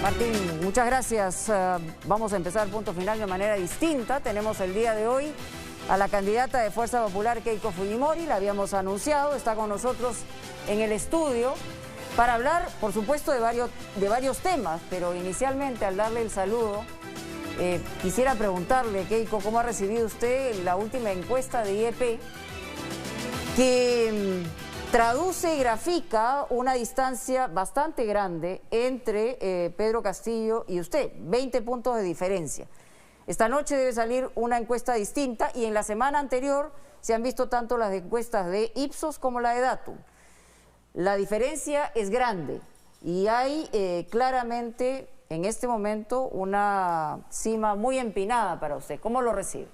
Martín, muchas gracias. Vamos a empezar el punto final de manera distinta. Tenemos el día de hoy a la candidata de Fuerza Popular, Keiko Fujimori. La habíamos anunciado, está con nosotros en el estudio para hablar, por supuesto, de varios temas. Pero inicialmente, al darle el saludo, quisiera preguntarle, Keiko, ¿cómo ha recibido usted la última encuesta de IEP que traduce y grafica una distancia bastante grande entre Pedro Castillo y usted? 20 puntos de diferencia. Esta noche debe salir una encuesta distinta y en la semana anterior se han visto tanto las encuestas de Ipsos como la de Datum. La diferencia es grande y hay claramente en este momento una cima muy empinada para usted. ¿Cómo lo recibe?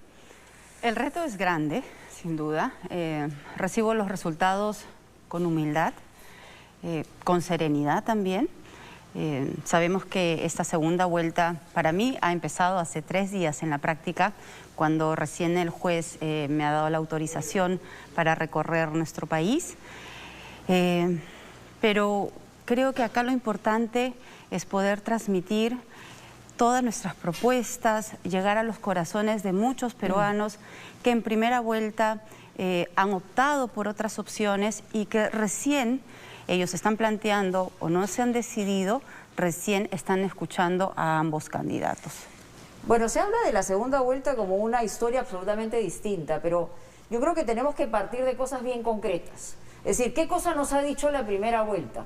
El reto es grande, sin duda. Recibo los resultados con humildad, con serenidad también. Sabemos que esta segunda vuelta para mí ha empezado hace 3 días en la práctica, cuando recién el juez me ha dado la autorización para recorrer nuestro país. Pero creo que acá lo importante es poder transmitir todas nuestras propuestas, llegar a los corazones de muchos peruanos que en primera vuelta han optado por otras opciones y que recién ellos están planteando o no se han decidido, recién están escuchando a ambos candidatos. Bueno, se habla de la segunda vuelta como una historia absolutamente distinta, pero yo creo que tenemos que partir de cosas bien concretas. Es decir, ¿qué cosa nos ha dicho la primera vuelta?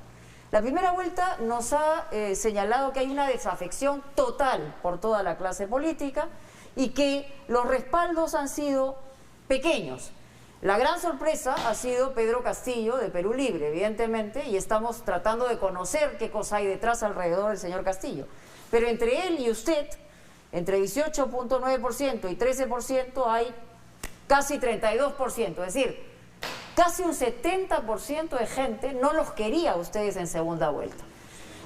La primera vuelta nos ha señalado que hay una desafección total por toda la clase política y que los respaldos han sido pequeños. La gran sorpresa ha sido Pedro Castillo de Perú Libre, evidentemente, y estamos tratando de conocer qué cosa hay detrás alrededor del señor Castillo. Pero entre él y usted, entre 18.9% y 13% hay casi 32%, es decir, casi un 70% de gente no los quería a ustedes en segunda vuelta.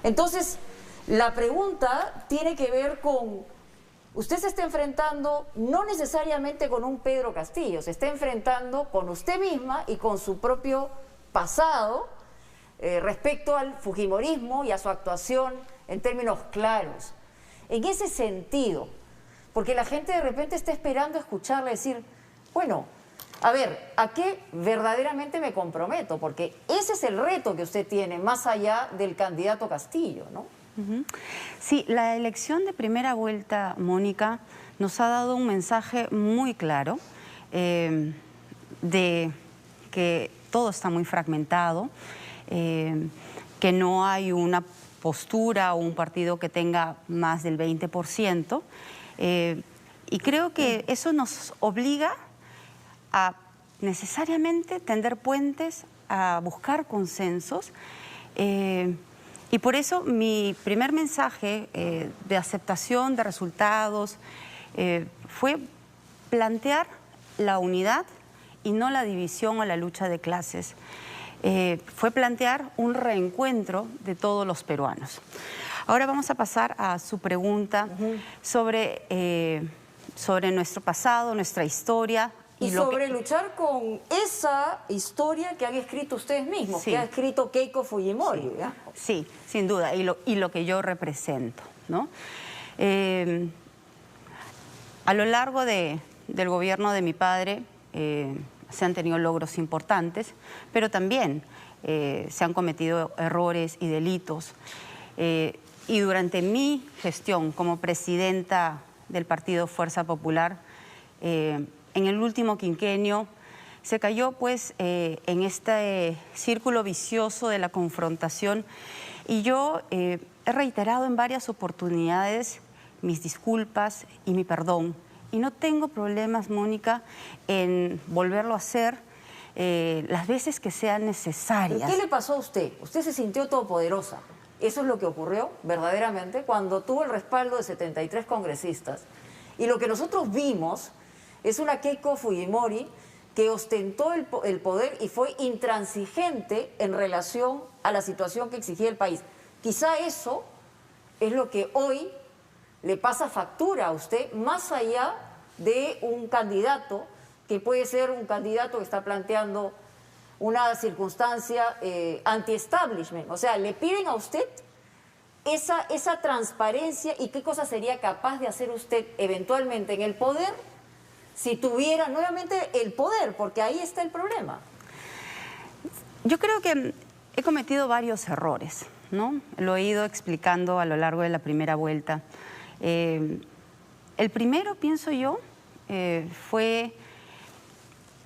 Entonces, la pregunta tiene que ver con: usted se está enfrentando no necesariamente con un Pedro Castillo, se está enfrentando con usted misma y con su propio pasado respecto al fujimorismo y a su actuación en términos claros. En ese sentido, porque la gente de repente está esperando escucharle decir, bueno, a ver, ¿a qué verdaderamente me comprometo? Porque ese es el reto que usted tiene, más allá del candidato Castillo, ¿no? Sí, la elección de primera vuelta, Mónica, nos ha dado un mensaje muy claro de que todo está muy fragmentado, que no hay una postura o un partido que tenga más del 20%, y creo que eso nos obliga a necesariamente tender puentes, a buscar consensos, y por eso mi primer mensaje de aceptación de resultados fue plantear la unidad y no la división o la lucha de clases. Fue plantear un reencuentro de todos los peruanos. Ahora vamos a pasar a su pregunta sobre nuestro pasado, nuestra historia. Y sobre luchar con esa historia que han escrito ustedes mismos, sí, que ha escrito Keiko Fujimori. Sí, sin duda, y lo que yo represento, ¿no? A lo largo del gobierno de mi padre se han tenido logros importantes, pero también se han cometido errores y delitos. Y durante mi gestión como presidenta del Partido Fuerza Popular, en el último quinquenio se cayó pues en este círculo vicioso de la confrontación, y yo he reiterado en varias oportunidades mis disculpas y mi perdón, y no tengo problemas, Mónica, en volverlo a hacer las veces que sean necesarias. ¿Qué le pasó a usted? Usted se sintió todopoderosa. Eso es lo que ocurrió verdaderamente cuando tuvo el respaldo de 73 congresistas, y lo que nosotros vimos es una Keiko Fujimori que ostentó el poder y fue intransigente en relación a la situación que exigía el país. Quizá eso es lo que hoy le pasa factura a usted, más allá de un candidato que puede ser un candidato que está planteando una circunstancia anti-establishment. O sea, le piden a usted esa transparencia y qué cosa sería capaz de hacer usted eventualmente en el poder si tuviera nuevamente el poder, porque ahí está el problema. Yo creo que he cometido varios errores, ¿no? Lo he ido explicando a lo largo de la primera vuelta. El primero, pienso yo, fue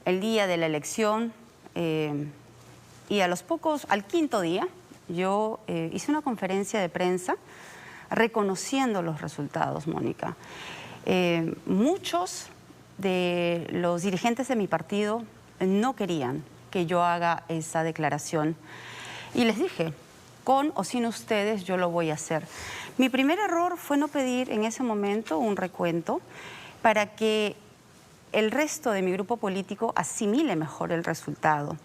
el día de la elección y al quinto día, yo hice una conferencia de prensa reconociendo los resultados, Mónica. Muchos de los dirigentes de mi partido no querían que yo haga esa declaración y les dije, con o sin ustedes yo lo voy a hacer. Mi primer error fue no pedir en ese momento un recuento para que el resto de mi grupo político asimile mejor el resultado.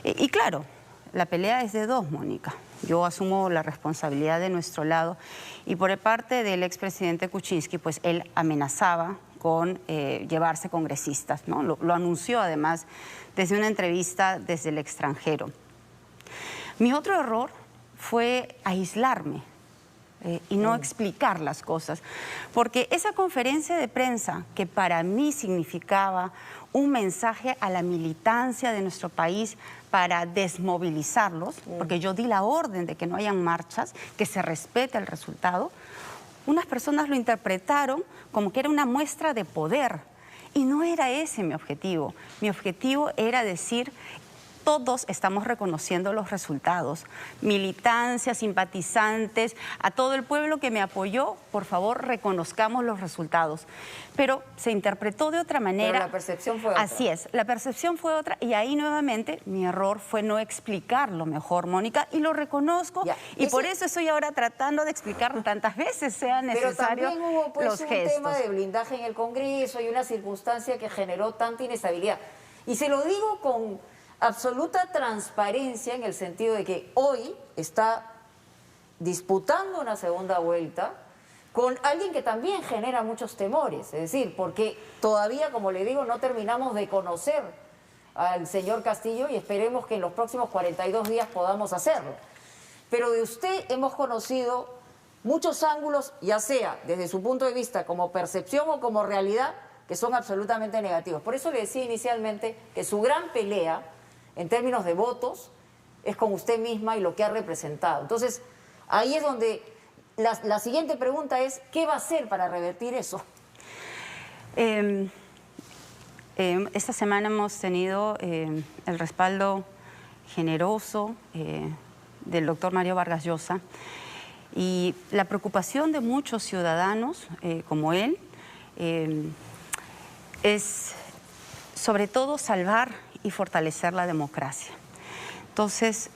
Y claro, la pelea es de dos, Mónica. Yo asumo la responsabilidad de nuestro lado y por parte del expresidente Kuczynski, pues él amenazaba con llevarse congresistas, ¿no? Lo anunció además desde una entrevista desde el extranjero. Mi otro error fue aislarme y no explicar las cosas, porque esa conferencia de prensa que para mí significaba un mensaje a la militancia de nuestro país para desmovilizarlos, porque yo di la orden de que no hayan marchas, que se respete el resultado, unas personas lo interpretaron como que era una muestra de poder y no era ese mi objetivo. Mi objetivo era decir, todos estamos reconociendo los resultados. Militancia, simpatizantes, a todo el pueblo que me apoyó, por favor, reconozcamos los resultados. Pero se interpretó de otra manera. Pero la percepción fue otra. Así es, la percepción fue otra y ahí nuevamente mi error fue no explicarlo mejor, Mónica, y lo reconozco. Ya. Y por eso estoy ahora tratando de explicar tantas veces sea necesario los gestos. Pero también hubo pues, un tema de blindaje en el Congreso y una circunstancia que generó tanta inestabilidad. Y se lo digo con absoluta transparencia en el sentido de que hoy está disputando una segunda vuelta con alguien que también genera muchos temores, es decir, porque todavía, como le digo, no terminamos de conocer al señor Castillo y esperemos que en los próximos 42 días podamos hacerlo. Pero de usted hemos conocido muchos ángulos, ya sea desde su punto de vista como percepción o como realidad, que son absolutamente negativos. Por eso le decía inicialmente que su gran pelea en términos de votos, es con usted misma y lo que ha representado. Entonces, ahí es donde la siguiente pregunta es, ¿qué va a hacer para revertir eso? Esta semana hemos tenido el respaldo generoso del doctor Mario Vargas Llosa y la preocupación de muchos ciudadanos como él es sobre todo salvar y fortalecer la democracia. Entonces,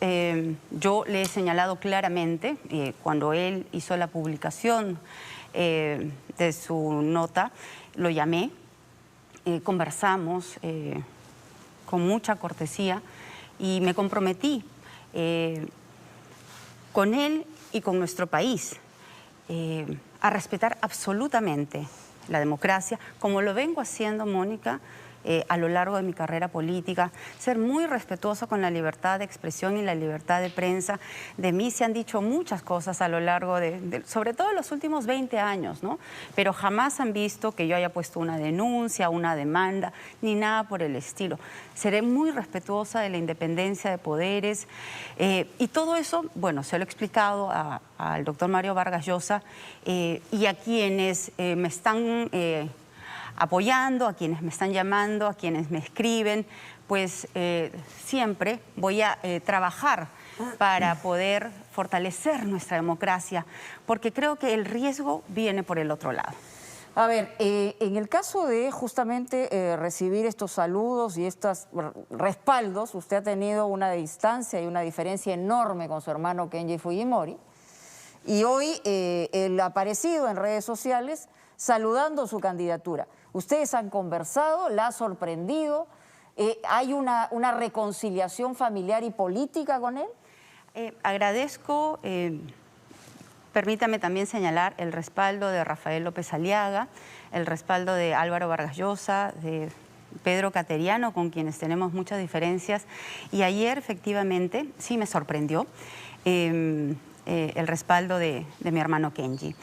yo le he señalado claramente, cuando él hizo la publicación de su nota, lo llamé, conversamos con mucha cortesía y me comprometí con él y con nuestro país a respetar absolutamente la democracia, como lo vengo haciendo, Mónica, a lo largo de mi carrera política, ser muy respetuoso con la libertad de expresión y la libertad de prensa. De mí se han dicho muchas cosas a lo largo sobre todo en los últimos 20 años, ¿no? Pero jamás han visto que yo haya puesto una denuncia, una demanda, ni nada por el estilo. Seré muy respetuosa de la independencia de poderes y todo eso, bueno, se lo he explicado al doctor Mario Vargas Llosa y a quienes me están apoyando, a quienes me están llamando, a quienes me escriben, pues siempre voy a trabajar para poder fortalecer nuestra democracia, porque creo que el riesgo viene por el otro lado. A ver, en el caso de justamente recibir estos saludos y estos respaldos, usted ha tenido una distancia y una diferencia enorme con su hermano Kenji Fujimori, y hoy él ha aparecido en redes sociales saludando su candidatura. Ustedes han conversado, la ha sorprendido, ¿hay una reconciliación familiar y política con él? Agradezco, permítame también señalar el respaldo de Rafael López Aliaga, el respaldo de Álvaro Vargas Llosa, de Pedro Cateriano, con quienes tenemos muchas diferencias, y ayer efectivamente sí me sorprendió. el respaldo de mi hermano Kenji.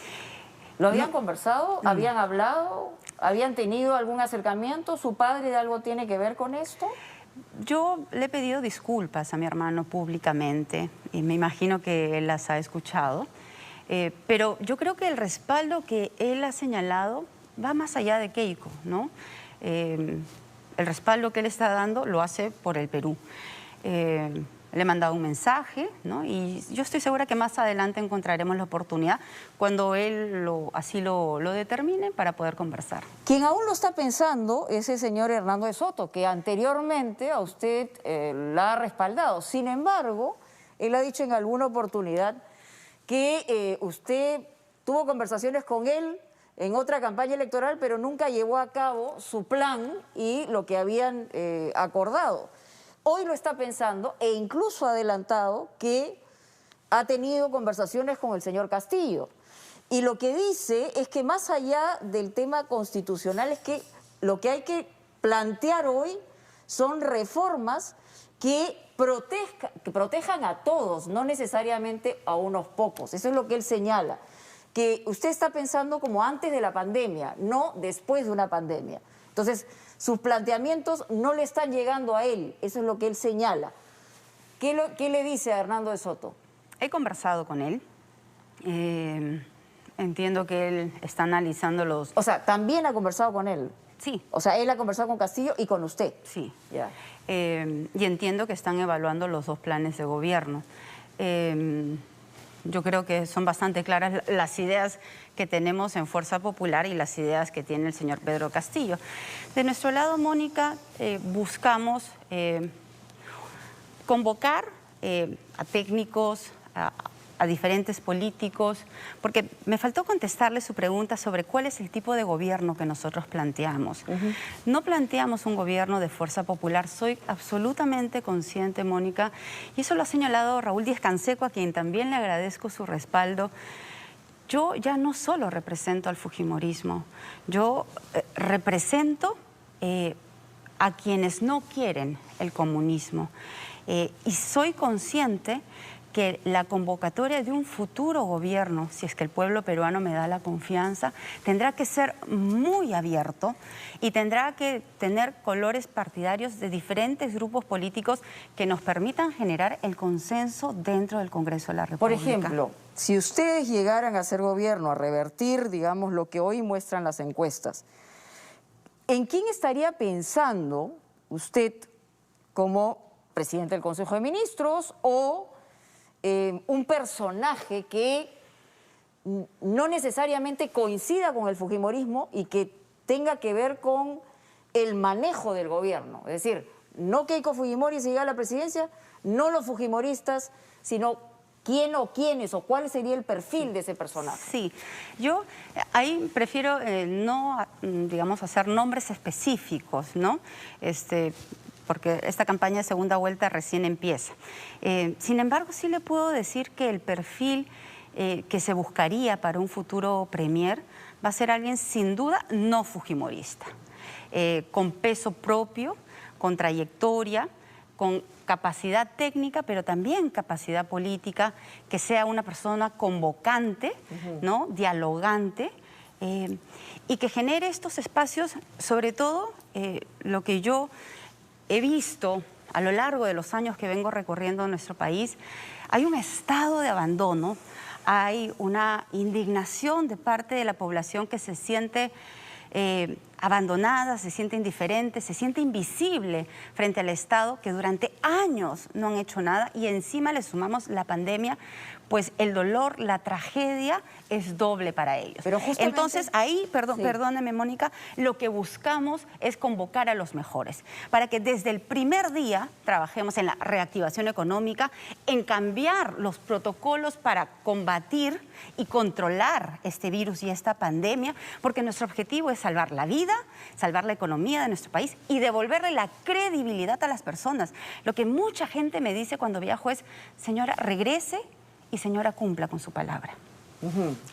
¿Lo habían conversado? ¿Habían hablado? ¿Habían tenido algún acercamiento? ¿Su padre de algo tiene que ver con esto? Yo le he pedido disculpas a mi hermano públicamente y me imagino que él las ha escuchado, pero yo creo que el respaldo que él ha señalado va más allá de Keiko, ¿no? El respaldo que él está dando lo hace por el Perú. Le he mandado un mensaje, ¿no? Y yo estoy segura que más adelante encontraremos la oportunidad cuando él así lo determine para poder conversar. Quien aún lo está pensando es el señor Hernando de Soto, que anteriormente a usted la ha respaldado. Sin embargo, él ha dicho en alguna oportunidad que usted tuvo conversaciones con él en otra campaña electoral, pero nunca llevó a cabo su plan y lo que habían acordado. Hoy lo está pensando e incluso ha adelantado que ha tenido conversaciones con el señor Castillo. Y lo que dice es que más allá del tema constitucional es que lo que hay que plantear hoy son reformas que protejan a todos, no necesariamente a unos pocos. Eso es lo que él señala, que usted está pensando como antes de la pandemia, no después de una pandemia. Entonces, sus planteamientos no le están llegando a él, eso es lo que él señala. ¿Qué le dice a Hernando de Soto? He conversado con él, entiendo que él está analizando los... O sea, ¿también ha conversado con él? Sí. O sea, él ha conversado con Castillo y con usted. Sí. Ya. Y entiendo que están evaluando los dos planes de gobierno. Yo creo que son bastante claras las ideas que tenemos en Fuerza Popular y las ideas que tiene el señor Pedro Castillo. De nuestro lado, Mónica, buscamos convocar a técnicos, a diferentes políticos, porque me faltó contestarle su pregunta sobre cuál es el tipo de gobierno que nosotros planteamos. No planteamos un gobierno de Fuerza Popular, soy absolutamente consciente, Mónica, y eso lo ha señalado Raúl Díaz Canseco, a quien también le agradezco su respaldo. Yo ya no solo represento al fujimorismo, yo represento a quienes no quieren el comunismo, y soy consciente que la convocatoria de un futuro gobierno, si es que el pueblo peruano me da la confianza, tendrá que ser muy abierto y tendrá que tener colores partidarios de diferentes grupos políticos que nos permitan generar el consenso dentro del Congreso de la República. Por ejemplo, si ustedes llegaran a ser gobierno, a revertir, digamos, lo que hoy muestran las encuestas, ¿en quién estaría pensando usted como presidente del Consejo de Ministros o un personaje que no necesariamente coincida con el fujimorismo y que tenga que ver con el manejo del gobierno? Es decir, no Keiko Fujimori si llega a la presidencia, no los fujimoristas, sino quién o quiénes o cuál sería el perfil de ese personaje. Sí, yo ahí prefiero no, digamos, hacer nombres específicos, ¿no? Porque esta campaña de segunda vuelta recién empieza. Sin embargo, sí le puedo decir que el perfil que se buscaría para un futuro premier va a ser alguien sin duda no fujimorista, con peso propio, con trayectoria, con capacidad técnica, pero también capacidad política, que sea una persona convocante, ¿no? Dialogante, y que genere estos espacios, sobre todo lo que yo he visto a lo largo de los años que vengo recorriendo nuestro país, hay un estado de abandono, hay una indignación de parte de la población que se siente abandonada, se siente indiferente, se siente invisible frente al Estado, que durante años no han hecho nada, y encima le sumamos la pandemia, pues el dolor, la tragedia es doble para ellos. Pero justamente, entonces ahí, perdóneme, Mónica, lo que buscamos es convocar a los mejores, para que desde el primer día trabajemos en la reactivación económica, en cambiar los protocolos para combatir y controlar este virus y esta pandemia, porque nuestro objetivo es salvar la vida, salvar la economía de nuestro país y devolverle la credibilidad a las personas. Lo que mucha gente me dice cuando viajo es: señora, regrese y señora, cumpla con su palabra.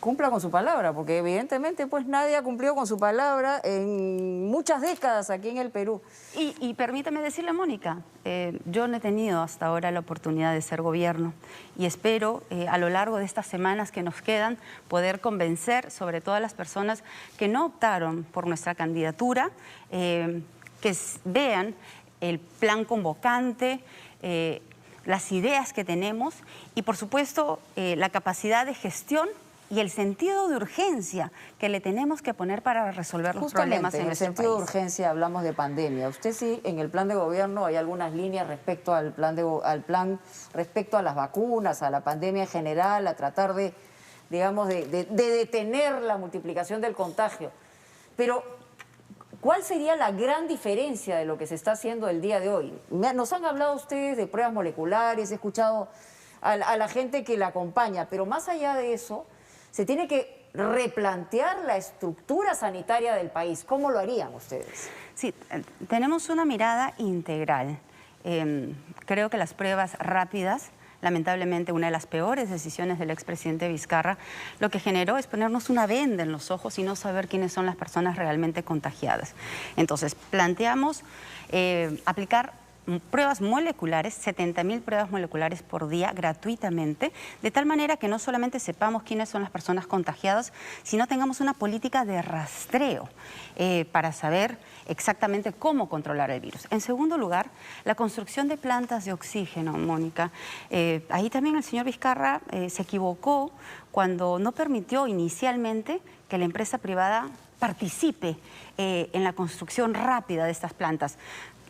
Cumpla con su palabra, porque evidentemente pues nadie ha cumplido con su palabra en muchas décadas aquí en el Perú. Y permítame decirle, Mónica, yo no he tenido hasta ahora la oportunidad de ser gobierno y espero a lo largo de estas semanas que nos quedan poder convencer sobre todo a las personas que no optaron por nuestra candidatura, que vean el plan convocante, las ideas que tenemos y, por supuesto, la capacidad de gestión y el sentido de urgencia que le tenemos que poner para resolver los problemas en nuestro país. En el sentido de urgencia hablamos de pandemia. Usted sí, en el plan de gobierno hay algunas líneas respecto al plan respecto a las vacunas, a la pandemia en general, a tratar de, digamos, de detener la multiplicación del contagio. Pero ¿cuál sería la gran diferencia de lo que se está haciendo el día de hoy? Nos han hablado ustedes de pruebas moleculares, he escuchado a la gente que la acompaña, pero más allá de eso, se tiene que replantear la estructura sanitaria del país. ¿Cómo lo harían ustedes? Sí, tenemos una mirada integral. Creo que las pruebas rápidas, lamentablemente una de las peores decisiones del expresidente Vizcarra, lo que generó es ponernos una venda en los ojos y no saber quiénes son las personas realmente contagiadas. Entonces, planteamos aplicar pruebas moleculares, 70.000 pruebas moleculares por día gratuitamente, de tal manera que no solamente sepamos quiénes son las personas contagiadas, sino tengamos una política de rastreo para saber exactamente cómo controlar el virus. En segundo lugar, la construcción de plantas de oxígeno, Mónica. Ahí también el señor Vizcarra se equivocó cuando no permitió inicialmente que la empresa privada participe en la construcción rápida de estas plantas.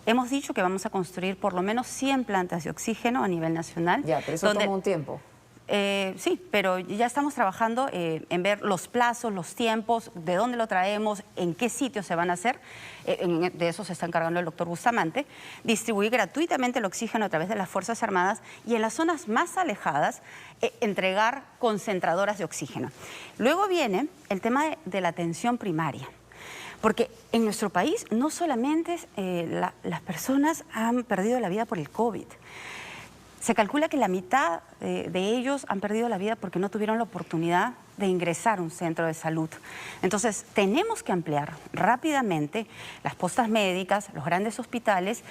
Hemos dicho que vamos a construir por lo menos 100 plantas de oxígeno a nivel nacional. Ya, pero eso toma un tiempo. Sí, pero ya estamos trabajando en ver los plazos, los tiempos, de dónde lo traemos, en qué sitios se van a hacer. De eso se está encargando el doctor Bustamante. Distribuir gratuitamente el oxígeno a través de las Fuerzas Armadas y en las zonas más alejadas entregar concentradoras de oxígeno. Luego viene el tema de la atención primaria. Porque en nuestro país no solamente las personas han perdido la vida por el COVID. Se calcula que la mitad de ellos han perdido la vida porque no tuvieron la oportunidad de ingresar a un centro de salud. Entonces, tenemos que ampliar rápidamente las postas médicas, los grandes hospitales,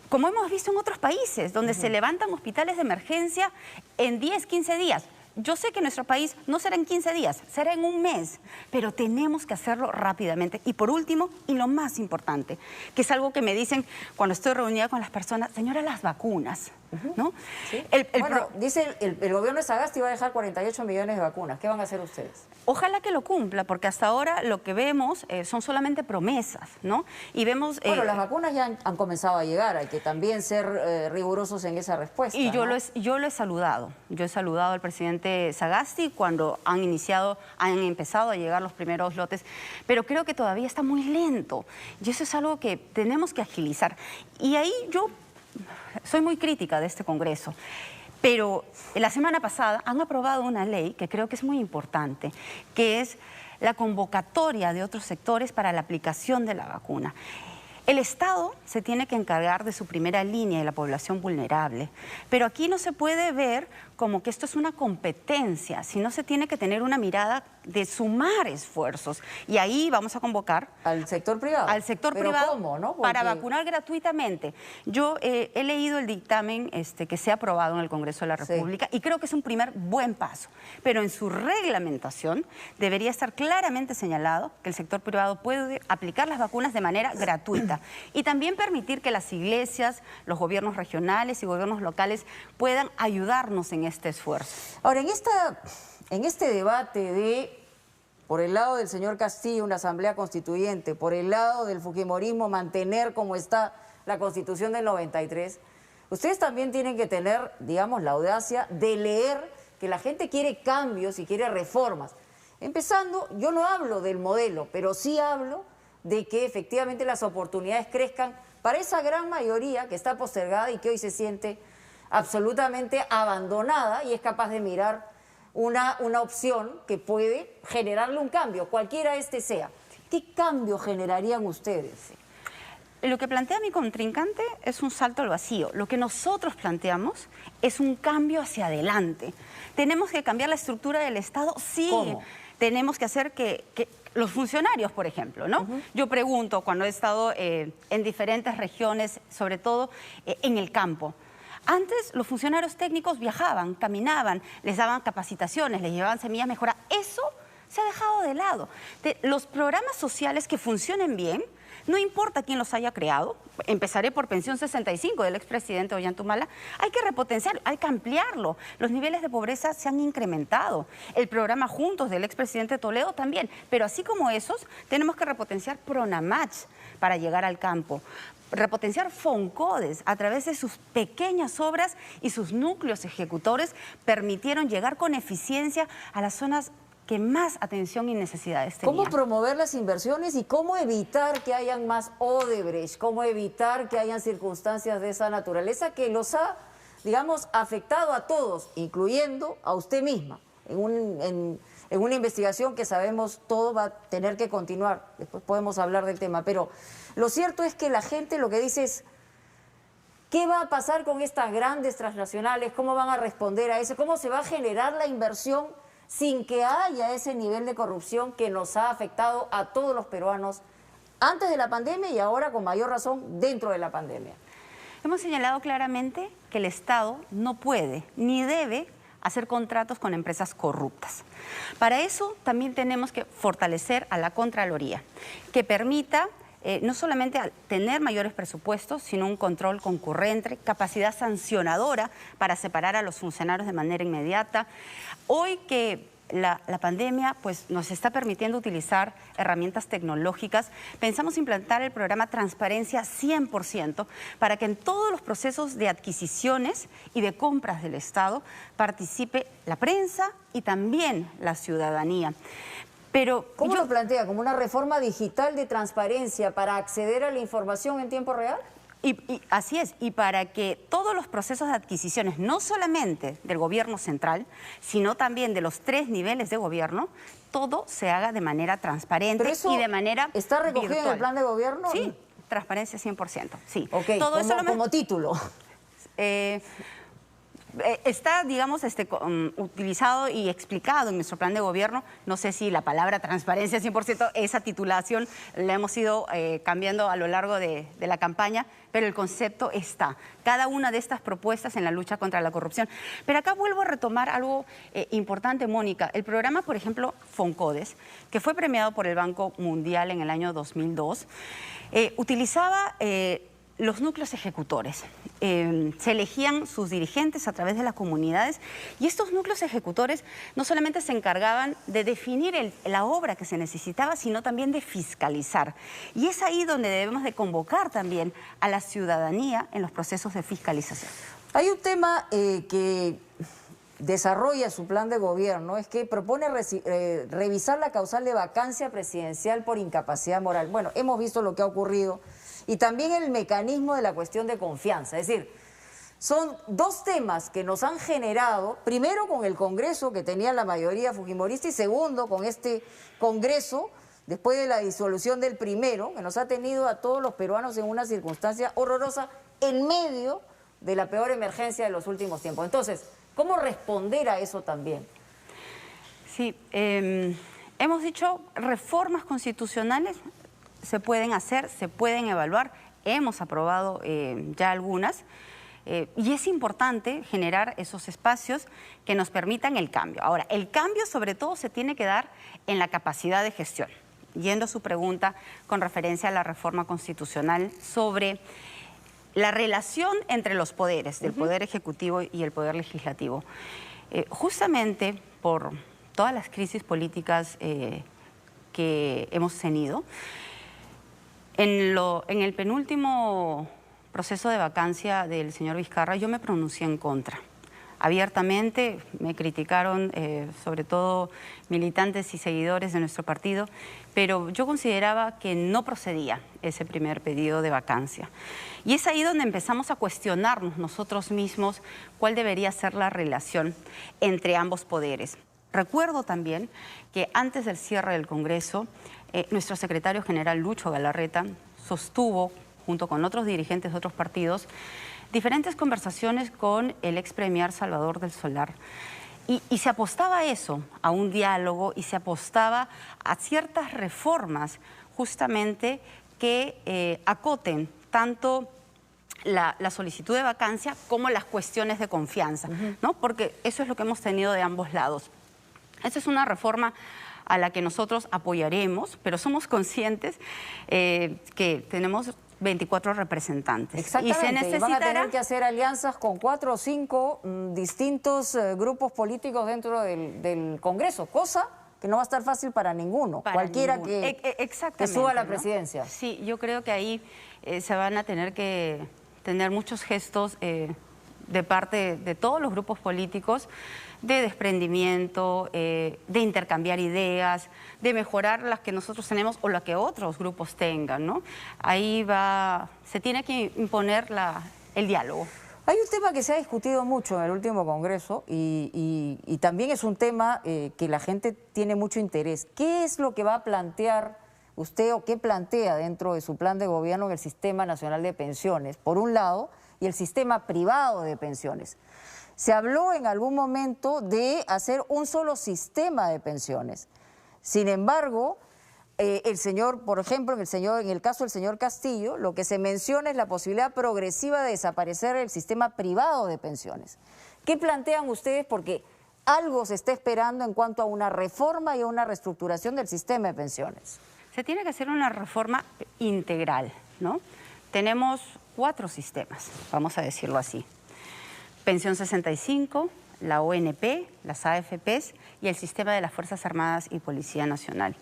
como hemos visto en otros países, donde se levantan hospitales de emergencia en 10, 15 días. Yo sé que en nuestro país no será en 15 días, será en un mes, pero tenemos que hacerlo rápidamente. Y por último, y lo más importante, que es algo que me dicen cuando estoy reunida con las personas, señora, las vacunas, ¿no? ¿Sí? Bueno, dice el gobierno de Sagasti va a dejar 48 millones de vacunas. ¿Qué van a hacer ustedes? Ojalá que lo cumpla, porque hasta ahora lo que vemos son solamente promesas, ¿no? Y vemos... Bueno, las vacunas ya han comenzado a llegar, hay que también ser rigurosos en esa respuesta. Y yo, ¿no? yo lo he saludado. Yo he saludado al presidente Sagasti cuando han empezado a llegar los primeros lotes, pero creo que todavía está muy lento y eso es algo que tenemos que agilizar. Y ahí yo soy muy crítica de este Congreso, pero la semana pasada han aprobado una ley que creo que es muy importante, que es la convocatoria de otros sectores para la aplicación de la vacuna. El Estado se tiene que encargar de su primera línea de la población vulnerable, pero aquí no se puede ver como que esto es una competencia, sino se tiene que tener una mirada de sumar esfuerzos. Y ahí vamos a convocar... ¿Al sector privado? Al sector privado. ¿Cómo, no? Para vacunar gratuitamente. Yo he leído el dictamen que se ha aprobado en el Congreso de la República y creo que es un primer buen paso. Pero en su reglamentación debería estar claramente señalado que el sector privado puede aplicar las vacunas de manera gratuita. Y también permitir que las iglesias, los gobiernos regionales y gobiernos locales puedan ayudarnos en este esfuerzo. Ahora, en este debate de, por el lado del señor Castillo, una asamblea constituyente, por el lado del fujimorismo, mantener como está la Constitución del 93, ustedes también tienen que tener, digamos, la audacia de leer que la gente quiere cambios y quiere reformas. Empezando, yo no hablo del modelo, pero sí hablo de que efectivamente las oportunidades crezcan para esa gran mayoría que está postergada y que hoy se siente absolutamente abandonada y es capaz de mirar una opción que puede generarle un cambio, cualquiera este sea. ¿Qué cambio generarían ustedes? Lo que plantea mi contrincante es un salto al vacío. Lo que nosotros planteamos es un cambio hacia adelante. Tenemos que cambiar la estructura del Estado, sí. ¿Cómo? Tenemos que hacer que los funcionarios, por ejemplo, ¿no? Yo pregunto, cuando he estado en diferentes regiones, sobre todo en el campo, antes los funcionarios técnicos viajaban, caminaban, les daban capacitaciones, les llevaban semillas mejoradas. Eso se ha dejado de lado. Los programas sociales que funcionen bien, no importa quién los haya creado, empezaré por Pensión 65 del expresidente Ollanthumala, hay que repotenciarlo, hay que ampliarlo. Los niveles de pobreza se han incrementado. El programa Juntos del expresidente Toledo también. Pero así como esos, tenemos que repotenciar Pronamach para llegar al campo. Repotenciar Foncodes a través de sus pequeñas obras y sus núcleos ejecutores permitieron llegar con eficiencia a las zonas que más atención y necesidades tenían. ¿Cómo promover las inversiones y cómo evitar que hayan más Odebrecht? ¿Cómo evitar que hayan circunstancias de esa naturaleza que los ha, digamos, afectado a todos, incluyendo a usted misma, en una investigación que sabemos todo va a tener que continuar? Después podemos hablar del tema, pero lo cierto es que la gente lo que dice es: ¿qué va a pasar con estas grandes transnacionales? ¿Cómo van a responder a eso? ¿Cómo se va a generar la inversión sin que haya ese nivel de corrupción que nos ha afectado a todos los peruanos antes de la pandemia y ahora con mayor razón dentro de la pandemia? Hemos señalado claramente que el Estado no puede ni debe hacer contratos con empresas corruptas. Para eso también tenemos que fortalecer a la Contraloría, que permita no solamente tener mayores presupuestos, sino un control concurrente, capacidad sancionadora para separar a los funcionarios de manera inmediata. Hoy que la pandemia pues, nos está permitiendo utilizar herramientas tecnológicas, pensamos implantar el programa Transparencia 100% para que en todos los procesos de adquisiciones y de compras del Estado participe la prensa y también la ciudadanía. Pero ¿cómo lo plantea? ¿Como una reforma digital de transparencia para acceder a la información en tiempo real? Y así es, y para que todos los procesos de adquisiciones, no solamente del gobierno central, sino también de los 3 niveles de gobierno, todo se haga de manera transparente. ¿Pero eso y de manera está recogido virtual en el plan de gobierno? Sí, transparencia 100%, sí. Ok, todo eso como título. Está, digamos, utilizado y explicado en nuestro plan de gobierno. No sé si la palabra transparencia 100%, esa titulación la hemos ido cambiando a lo largo de la campaña, pero el concepto está. Cada una de estas propuestas en la lucha contra la corrupción. Pero acá vuelvo a retomar algo importante, Mónica. El programa, por ejemplo, Foncodes, que fue premiado por el Banco Mundial en el año 2002, utilizaba los núcleos ejecutores. Se elegían sus dirigentes a través de las comunidades y estos núcleos ejecutores no solamente se encargaban de definir la obra que se necesitaba, sino también de fiscalizar. Y es ahí donde debemos de convocar también a la ciudadanía en los procesos de fiscalización. Hay un tema que desarrolla su plan de gobierno, es que propone revisar la causal de vacancia presidencial por incapacidad moral. Bueno, hemos visto lo que ha ocurrido. Y también el mecanismo de la cuestión de confianza. Es decir, son 2 temas que nos han generado, primero con el Congreso, que tenía la mayoría fujimorista, y segundo, con este Congreso, después de la disolución del primero, que nos ha tenido a todos los peruanos en una circunstancia horrorosa en medio de la peor emergencia de los últimos tiempos. Entonces, ¿cómo responder a eso también? Sí, hemos dicho reformas constitucionales. Se pueden hacer, se pueden evaluar, hemos aprobado ya algunas y es importante generar esos espacios que nos permitan el cambio. Ahora, el cambio sobre todo se tiene que dar en la capacidad de gestión. Yendo a su pregunta con referencia a la reforma constitucional sobre la relación entre los poderes, del Poder Ejecutivo y el Poder Legislativo. Justamente por todas las crisis políticas que hemos tenido, en el penúltimo proceso de vacancia del señor Vizcarra, yo me pronuncié en contra. Abiertamente me criticaron, sobre todo militantes y seguidores de nuestro partido, pero yo consideraba que no procedía ese primer pedido de vacancia. Y es ahí donde empezamos a cuestionarnos nosotros mismos cuál debería ser la relación entre ambos poderes. Recuerdo también que antes del cierre del Congreso, nuestro secretario general Lucho Galarreta sostuvo junto con otros dirigentes de otros partidos, diferentes conversaciones con el ex premier Salvador del Solar. Y se apostaba a eso, a un diálogo, y se apostaba a ciertas reformas justamente que acoten tanto la solicitud de vacancia como las cuestiones de confianza, ¿no? Porque eso es lo que hemos tenido de ambos lados. Esa es una reforma a la que nosotros apoyaremos, pero somos conscientes que tenemos 24 representantes. Exactamente, y se necesitará... y van a tener que hacer alianzas con 4 o 5 distintos grupos políticos dentro del Congreso, cosa que no va a estar fácil para ninguno, cualquiera que suba a la presidencia. ¿No? Sí, yo creo que ahí se van a tener que tener muchos gestos de parte de todos los grupos políticos, de desprendimiento, de intercambiar ideas, de mejorar las que nosotros tenemos o las que otros grupos tengan, ¿no? Ahí se tiene que imponer el diálogo. Hay un tema que se ha discutido mucho en el último Congreso y también es un tema que la gente tiene mucho interés. ¿Qué es lo que va a plantear usted o qué plantea dentro de su plan de gobierno en el Sistema Nacional de Pensiones, por un lado, y el sistema privado de pensiones? Se habló en algún momento de hacer un solo sistema de pensiones. Sin embargo, el señor, por ejemplo, en el caso del señor Castillo, lo que se menciona es la posibilidad progresiva de desaparecer el sistema privado de pensiones. ¿Qué plantean ustedes? Porque algo se está esperando en cuanto a una reforma y a una reestructuración del sistema de pensiones. Se tiene que hacer una reforma integral, ¿no? Tenemos 4 sistemas, vamos a decirlo así. Pensión 65, la ONP, las AFPs y el sistema de las Fuerzas Armadas y Policía Nacional.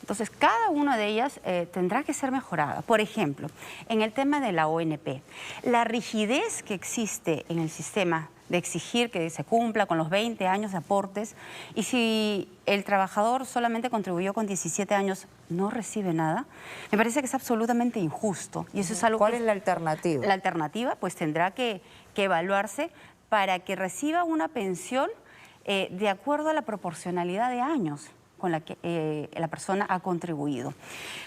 Entonces, cada una de ellas tendrá que ser mejorada. Por ejemplo, en el tema de la ONP, la rigidez que existe en el sistema de exigir que se cumpla con los 20 años de aportes, y si el trabajador solamente contribuyó con 17 años, no recibe nada, me parece que es absolutamente injusto. Y eso es algo ¿Cuál es la alternativa? La alternativa pues tendrá que evaluarse para que reciba una pensión de acuerdo a la proporcionalidad de años con la que la persona ha contribuido.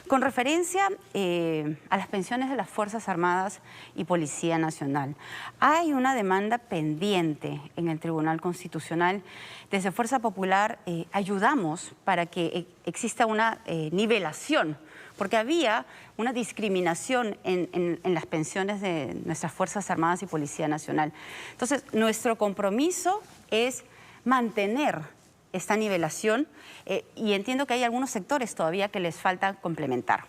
Con referencia a las pensiones de las Fuerzas Armadas y Policía Nacional, hay una demanda pendiente en el Tribunal Constitucional. Desde Fuerza Popular ayudamos para que exista una nivelación, porque había una discriminación en las pensiones de nuestras Fuerzas Armadas y Policía Nacional. Entonces, nuestro compromiso es mantener esta nivelación y entiendo que hay algunos sectores todavía que les falta complementar.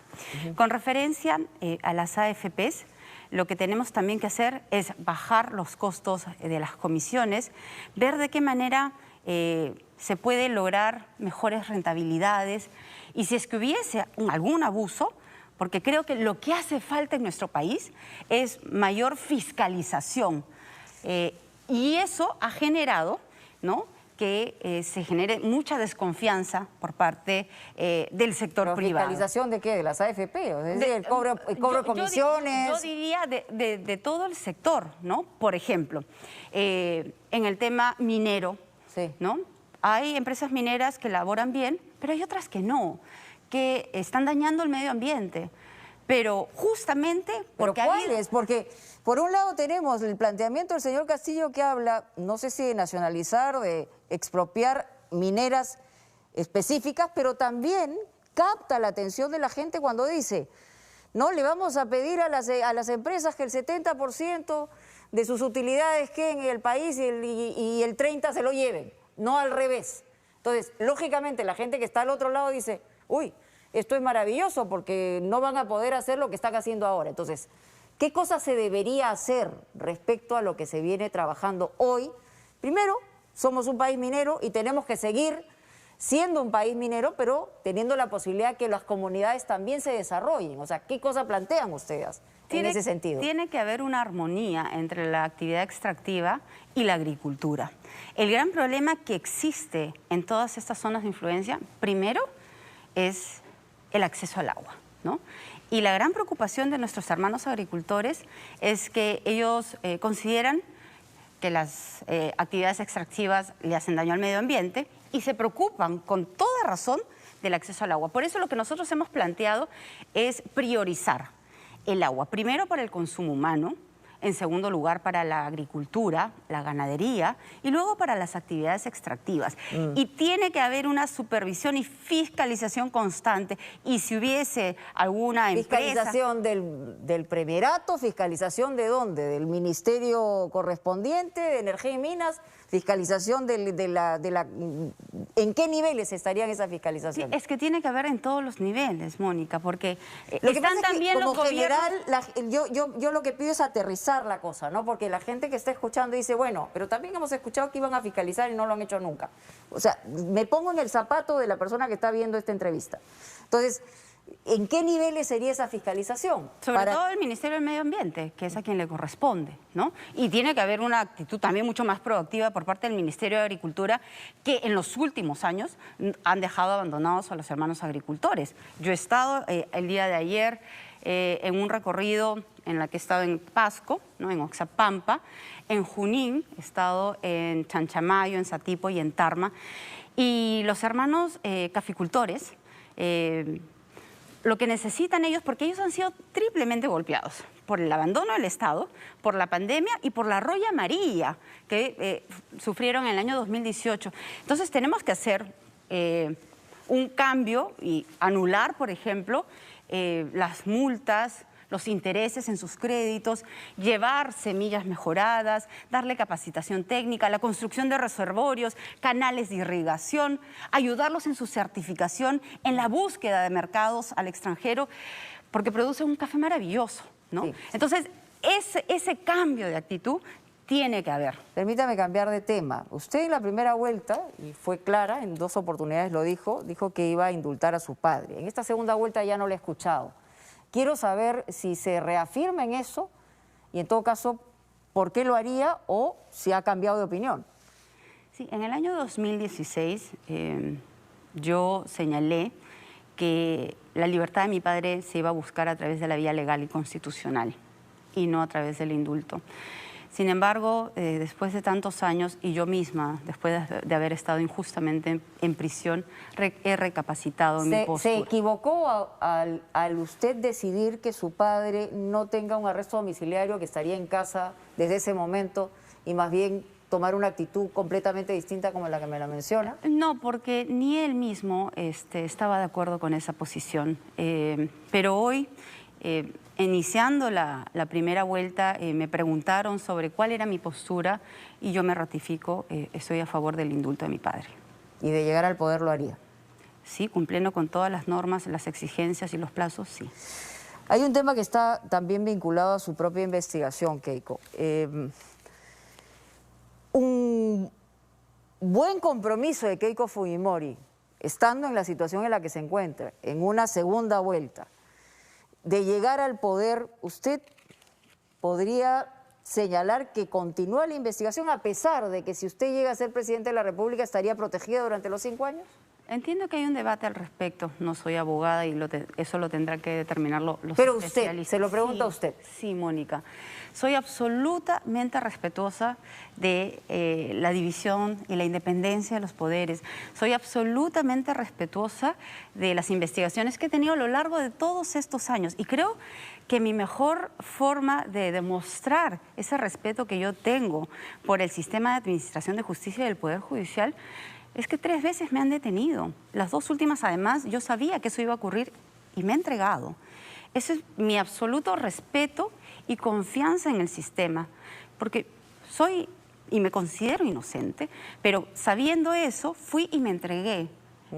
Con referencia a las AFPs, lo que tenemos también que hacer es bajar los costos de las comisiones, ver de qué manera se puede lograr mejores rentabilidades, y si es que hubiese algún abuso, porque creo que lo que hace falta en nuestro país es mayor fiscalización, y eso ha generado, ¿no?, que se genere mucha desconfianza por parte del sector privado. ¿Fiscalización de qué? ¿De las AFP? Es decir, el cobro de comisiones. Yo diría de todo el sector, ¿no? Por ejemplo, en el tema minero, sí, ¿no? Hay empresas mineras que laboran bien, pero hay otras que no, que están dañando el medio ambiente. Pero justamente porque... ¿Pero cuáles? Porque por un lado tenemos el planteamiento del señor Castillo que habla, no sé si de nacionalizar, de expropiar mineras específicas, pero también capta la atención de la gente cuando dice, no, le vamos a pedir a las empresas que el 70% de sus utilidades queden en el país y el 30% se lo lleven, no al revés. Entonces, lógicamente, la gente que está al otro lado dice, uy, esto es maravilloso porque no van a poder hacer lo que están haciendo ahora. Entonces, ¿qué cosa se debería hacer respecto a lo que se viene trabajando hoy? Primero, somos un país minero y tenemos que seguir siendo un país minero, pero teniendo la posibilidad de que las comunidades también se desarrollen. O sea, ¿qué cosa plantean ustedes en ese sentido? Tiene que haber una armonía entre la actividad extractiva y la agricultura. El gran problema que existe en todas estas zonas de influencia, primero, es el acceso al agua, ¿no? Y la gran preocupación de nuestros hermanos agricultores es que ellos consideran que las actividades extractivas le hacen daño al medio ambiente y se preocupan con toda razón del acceso al agua. Por eso lo que nosotros hemos planteado es priorizar el agua, primero para el consumo humano, en segundo lugar para la agricultura, la ganadería y luego para las actividades extractivas. Y tiene que haber una supervisión y fiscalización constante, y si hubiese alguna empresa... ¿Fiscalización del Primerato? ¿Fiscalización de dónde? ¿Del ministerio correspondiente de Energía y Minas? ¿Fiscalización de la... ¿En qué niveles estarían esas fiscalizaciones? Sí, es que tiene que haber en todos los niveles, Mónica, porque lo que están pasa también es que, los como gobiernos... general, yo lo que pido es aterrizar la cosa, ¿no? Porque la gente que está escuchando dice, bueno, pero también hemos escuchado que iban a fiscalizar y no lo han hecho nunca. O sea, me pongo en el zapato de la persona que está viendo esta entrevista. Entonces, ¿en qué niveles sería esa fiscalización? Sobre todo el Ministerio del Medio Ambiente, que es a quien le corresponde, ¿no? Y tiene que haber una actitud también mucho más proactiva por parte del Ministerio de Agricultura, que en los últimos años han dejado abandonados a los hermanos agricultores. Yo he estado el día de ayer en un recorrido en la que he estado en Pasco, ¿no? En Oxapampa, en Junín, he estado en Chanchamayo, en Satipo y en Tarma. Y los hermanos caficultores... lo que necesitan ellos, porque ellos han sido triplemente golpeados por el abandono del Estado, por la pandemia y por la roya amarilla que sufrieron en el año 2018. Entonces tenemos que hacer un cambio y anular, por ejemplo, las multas, los intereses en sus créditos, llevar semillas mejoradas, darle capacitación técnica, la construcción de reservorios, canales de irrigación, ayudarlos en su certificación, en la búsqueda de mercados al extranjero, porque producen un café maravilloso, ¿no? Sí. Entonces, ese cambio de actitud tiene que haber. Permítame cambiar de tema. Usted en la primera vuelta, y fue clara, en 2 oportunidades lo dijo que iba a indultar a su padre. En esta segunda vuelta ya no lo he escuchado. Quiero saber si se reafirma en eso y en todo caso, ¿por qué lo haría o si ha cambiado de opinión? Sí, en el año 2016 yo señalé que la libertad de mi padre se iba a buscar a través de la vía legal y constitucional y no a través del indulto. Sin embargo, después de tantos años y yo misma, después de haber estado injustamente en prisión, he recapacitado en mi postura. ¿Se equivocó al usted decidir que su padre no tenga un arresto domiciliario, que estaría en casa desde ese momento y más bien tomar una actitud completamente distinta como la que me la menciona? No, porque ni él mismo estaba de acuerdo con esa posición. Pero hoy... iniciando la primera vuelta, me preguntaron sobre cuál era mi postura y yo me ratifico, estoy a favor del indulto de mi padre. ¿Y de llegar al poder lo haría? Sí, cumpliendo con todas las normas, las exigencias y los plazos, sí. Hay un tema que está también vinculado a su propia investigación, Keiko. Un buen compromiso de Keiko Fujimori, estando en la situación en la que se encuentra, en una segunda vuelta, de llegar al poder, ¿usted podría señalar que continúa la investigación a pesar de que si usted llega a ser presidente de la República estaría protegida durante los 5 años? Entiendo que hay un debate al respecto. No soy abogada y eso lo tendrán que determinar los Pero especialistas. usted, se lo pregunta a usted. Sí, Mónica. Soy absolutamente respetuosa de la división y la independencia de los poderes. Soy absolutamente respetuosa de las investigaciones que he tenido a lo largo de todos estos años. Y creo que mi mejor forma de demostrar ese respeto que yo tengo por el sistema de administración de justicia y del Poder Judicial es que 3 veces me han detenido. Las 2 últimas, además, yo sabía que eso iba a ocurrir y me he entregado. Ese es mi absoluto respeto y confianza en el sistema, porque soy y me considero inocente, pero sabiendo eso, fui y me entregué.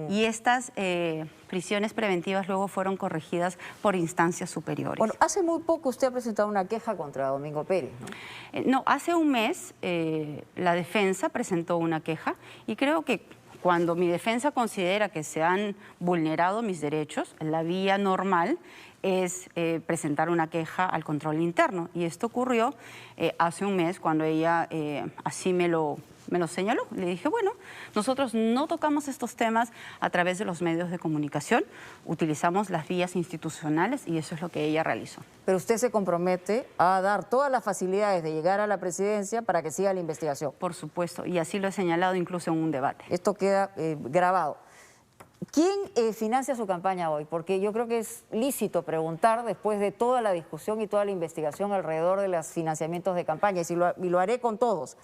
Y estas prisiones preventivas luego fueron corregidas por instancias superiores. Bueno, hace muy poco usted ha presentado una queja contra Domingo Pérez, ¿no? No, hace un mes la defensa presentó una queja y creo que cuando mi defensa considera que se han vulnerado mis derechos, la vía normal es presentar una queja al control interno. Y esto ocurrió hace un mes cuando ella así me lo señaló. Le dije, bueno, nosotros no tocamos estos temas a través de los medios de comunicación, utilizamos las vías institucionales y eso es lo que ella realizó. Pero usted se compromete a dar todas las facilidades de llegar a la presidencia para que siga la investigación. Por supuesto, y así lo he señalado incluso en un debate. Esto queda grabado. ¿Quién financia su campaña hoy? Porque yo creo que es lícito preguntar después de toda la discusión y toda la investigación alrededor de los financiamientos de campaña, y lo haré con todos,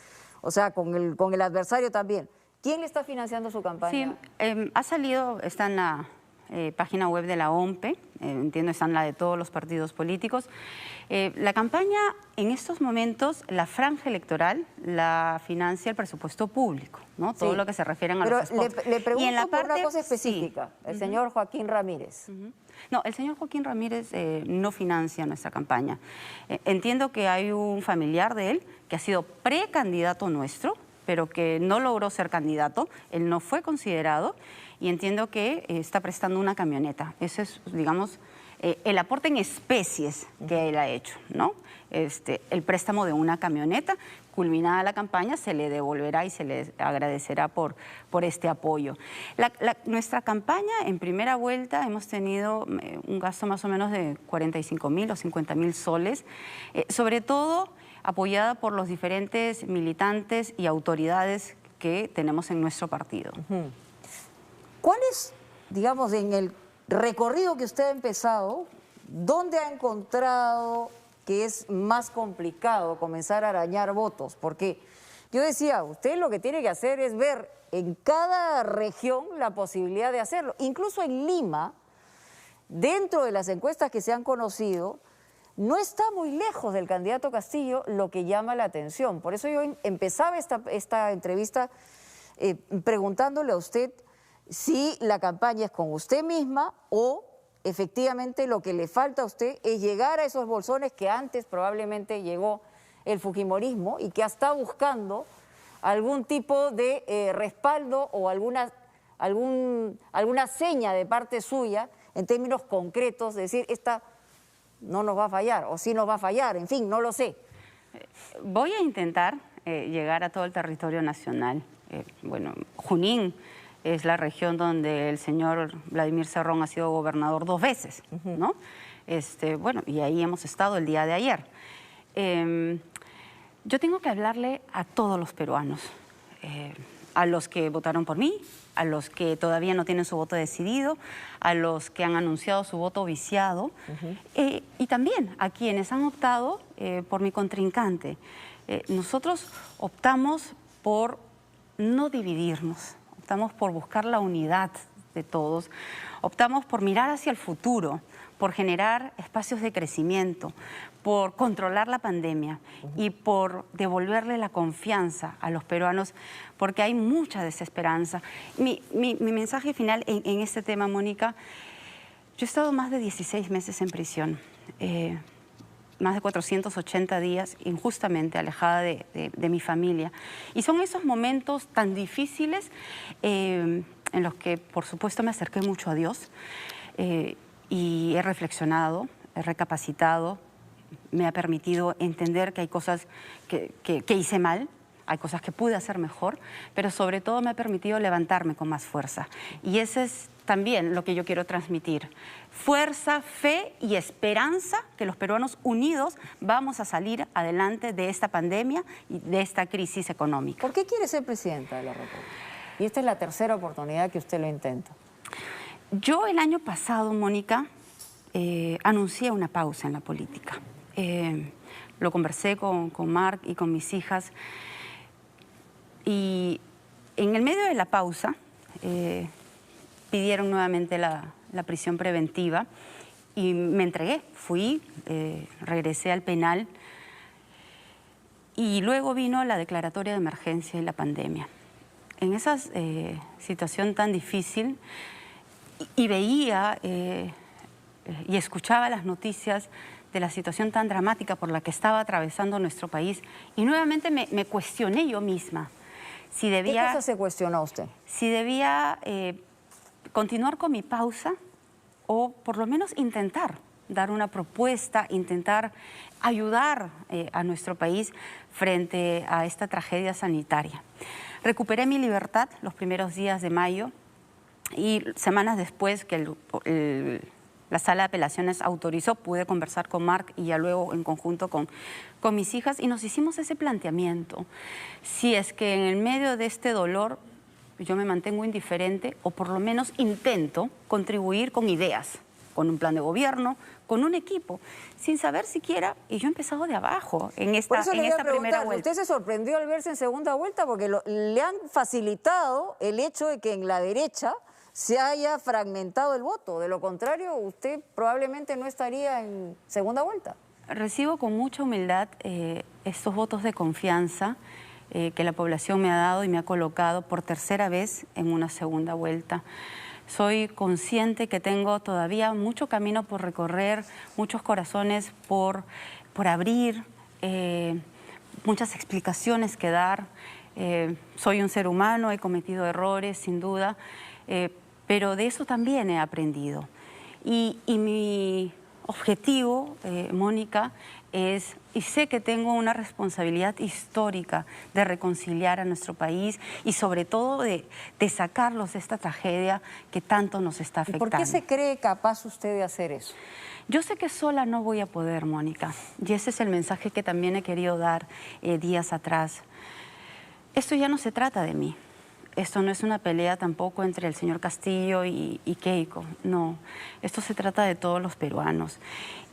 o sea, con el adversario también. ¿Quién le está financiando su campaña? Sí, ha salido, está en la página web de la OMPE, entiendo está en la de todos los partidos políticos. La campaña, en estos momentos, la franja electoral la financia el presupuesto público, ¿no? Todo lo que se refiere a los spots. Pero le pregunto y en la por parte, una cosa específica, el señor Joaquín Ramírez. No, el señor Joaquín Ramírez no financia nuestra campaña. Entiendo que hay un familiar de él que ha sido precandidato nuestro, pero que no logró ser candidato, él no fue considerado, y entiendo que está prestando una camioneta. Ese es, digamos, el aporte en especies que él ha hecho, ¿no? El préstamo de una camioneta, culminada la campaña, se le devolverá y se le agradecerá por este apoyo. Nuestra campaña, en primera vuelta, hemos tenido un gasto más o menos de 45.000 o 50.000 soles, sobre todo apoyada por los diferentes militantes y autoridades que tenemos en nuestro partido. ¿Cuál es, digamos, en el recorrido que usted ha empezado, dónde ha encontrado que es más complicado comenzar a arañar votos? Porque yo decía, usted lo que tiene que hacer es ver en cada región la posibilidad de hacerlo. Incluso en Lima, dentro de las encuestas que se han conocido, no está muy lejos del candidato Castillo, lo que llama la atención. Por eso yo empezaba esta entrevista preguntándole a usted si la campaña es con usted misma o efectivamente lo que le falta a usted es llegar a esos bolsones que antes probablemente llegó el fujimorismo y que está buscando algún tipo de respaldo o alguna seña de parte suya en términos concretos, de decir, esta no nos va a fallar o sí nos va a fallar, en fin, no lo sé. Voy a intentar llegar a todo el territorio nacional. Bueno, Junín es la región donde el señor Vladimir Cerrón ha sido gobernador 2 veces, ¿no? Bueno, y ahí hemos estado el día de ayer. Yo tengo que hablarle a todos los peruanos, a los que votaron por mí, a los que todavía no tienen su voto decidido, a los que han anunciado su voto viciado, y también a quienes han optado por mi contrincante. Nosotros optamos por no dividirnos, optamos por buscar la unidad de todos, optamos por mirar hacia el futuro, por generar espacios de crecimiento, por controlar la pandemia y por devolverle la confianza a los peruanos, porque hay mucha desesperanza. Mi mensaje final en este tema, Mónica, yo he estado más de 16 meses en prisión, más de 480 días injustamente alejada de mi familia. Y son esos momentos tan difíciles en los que, por supuesto, me acerqué mucho a Dios y he reflexionado, he recapacitado, me ha permitido entender que hay cosas que hice mal, hay cosas que pude hacer mejor, pero sobre todo me ha permitido levantarme con más fuerza. Y ese es también lo que yo quiero transmitir. Fuerza, fe y esperanza que los peruanos unidos vamos a salir adelante de esta pandemia y de esta crisis económica. ¿Por qué quiere ser presidenta de la República? Y esta es la tercera oportunidad que usted lo intenta. Yo el año pasado, Mónica, anuncié una pausa en la política. Lo conversé con Marc y con mis hijas. Y en el medio de la pausa pidieron nuevamente la prisión preventiva y me entregué, fui, regresé al penal y luego vino la declaratoria de emergencia y la pandemia. En esa situación tan difícil y veía y escuchaba las noticias de la situación tan dramática por la que estaba atravesando nuestro país y nuevamente me cuestioné yo misma. Si debía, ¿qué cosa se cuestionó usted? Si debía continuar con mi pausa o por lo menos intentar dar una propuesta, intentar ayudar a nuestro país frente a esta tragedia sanitaria. Recuperé mi libertad los primeros días de mayo y semanas después que la sala de apelaciones autorizó, pude conversar con Marc y ya luego en conjunto con mis hijas y nos hicimos ese planteamiento. Si es que en el medio de este dolor yo me mantengo indiferente o por lo menos intento contribuir con ideas, con un plan de gobierno, con un equipo, sin saber siquiera, y yo he empezado de abajo en esta, primera vuelta. ¿Usted se sorprendió al verse en segunda vuelta? Porque le han facilitado el hecho de que en la derecha se haya fragmentado el voto. De lo contrario, usted probablemente no estaría en segunda vuelta. Recibo con mucha humildad estos votos de confianza que la población me ha dado y me ha colocado por tercera vez en una segunda vuelta. Soy consciente que tengo todavía mucho camino por recorrer, muchos corazones por abrir, muchas explicaciones que dar. Soy un ser humano, he cometido errores, sin duda, pero de eso también he aprendido. Y mi objetivo, Mónica, es, y sé que tengo una responsabilidad histórica de reconciliar a nuestro país y sobre todo de sacarlos de esta tragedia que tanto nos está afectando. ¿Y por qué se cree capaz usted de hacer eso? Yo sé que sola no voy a poder, Mónica, y ese es el mensaje que también he querido dar días atrás. Esto ya no se trata de mí. Esto no es una pelea tampoco entre el señor Castillo y Keiko, no. Esto se trata de todos los peruanos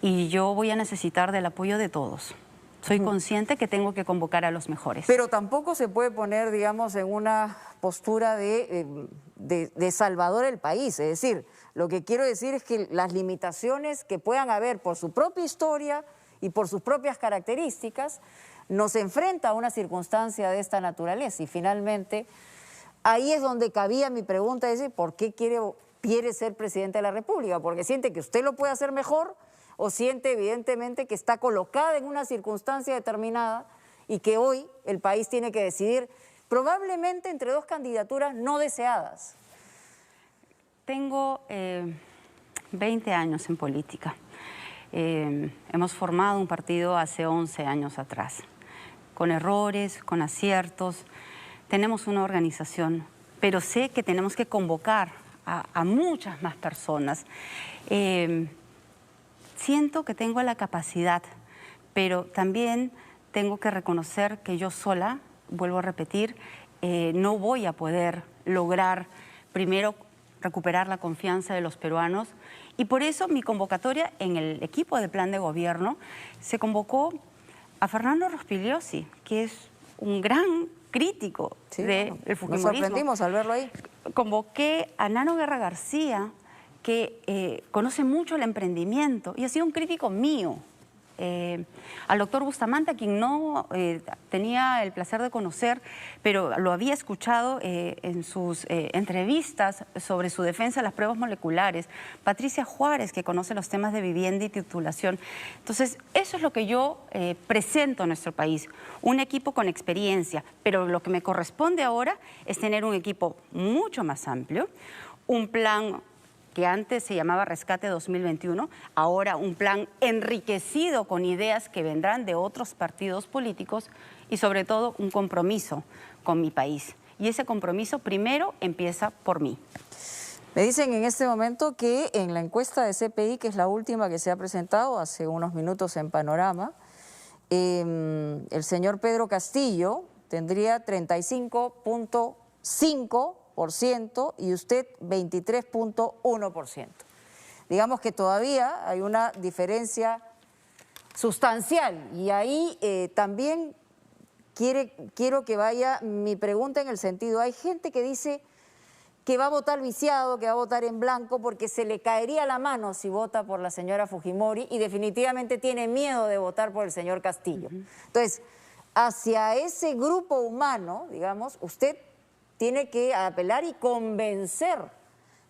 y yo voy a necesitar del apoyo de todos. Soy consciente que tengo que convocar a los mejores. Pero tampoco se puede poner, digamos, en una postura de salvador el país. Es decir, lo que quiero decir es que las limitaciones que puedan haber por su propia historia y por sus propias características nos enfrenta a una circunstancia de esta naturaleza y finalmente... Ahí es donde cabía mi pregunta, es ¿por qué quiere ser presidente de la República? Porque siente que usted lo puede hacer mejor o siente evidentemente que está colocada en una circunstancia determinada y que hoy el país tiene que decidir probablemente entre dos candidaturas no deseadas. Tengo 20 años en política. Hemos formado un partido hace 11 años atrás, con errores, con aciertos. Tenemos una organización, pero sé que tenemos que convocar a muchas más personas. Siento que tengo la capacidad, pero también tengo que reconocer que yo sola, vuelvo a repetir, no voy a poder lograr primero recuperar la confianza de los peruanos y por eso mi convocatoria en el equipo de plan de gobierno se convocó a Fernando Rospigliosi, que es un gran crítico del fujimorismo. Nos sorprendimos al verlo ahí. Convoqué a Nano Guerra García, que conoce mucho el emprendimiento y ha sido un crítico mío. Al doctor Bustamante, a quien no tenía el placer de conocer, pero lo había escuchado en sus entrevistas sobre su defensa de las pruebas moleculares. Patricia Juárez, que conoce los temas de vivienda y titulación. Entonces, eso es lo que yo presento a nuestro país, un equipo con experiencia, pero lo que me corresponde ahora es tener un equipo mucho más amplio, un plan que antes se llamaba Rescate 2021, ahora un plan enriquecido con ideas que vendrán de otros partidos políticos y sobre todo un compromiso con mi país. Y ese compromiso primero empieza por mí. Me dicen en este momento que en la encuesta de CPI, que es la última que se ha presentado hace unos minutos en Panorama, el señor Pedro Castillo tendría 35.5% y usted 23.1%. Digamos que todavía hay una diferencia sustancial y ahí también quiero que vaya mi pregunta en el sentido, hay gente que dice que va a votar viciado, que va a votar en blanco porque se le caería la mano si vota por la señora Fujimori y definitivamente tiene miedo de votar por el señor Castillo. Entonces, hacia ese grupo humano, digamos, usted tiene que apelar y convencer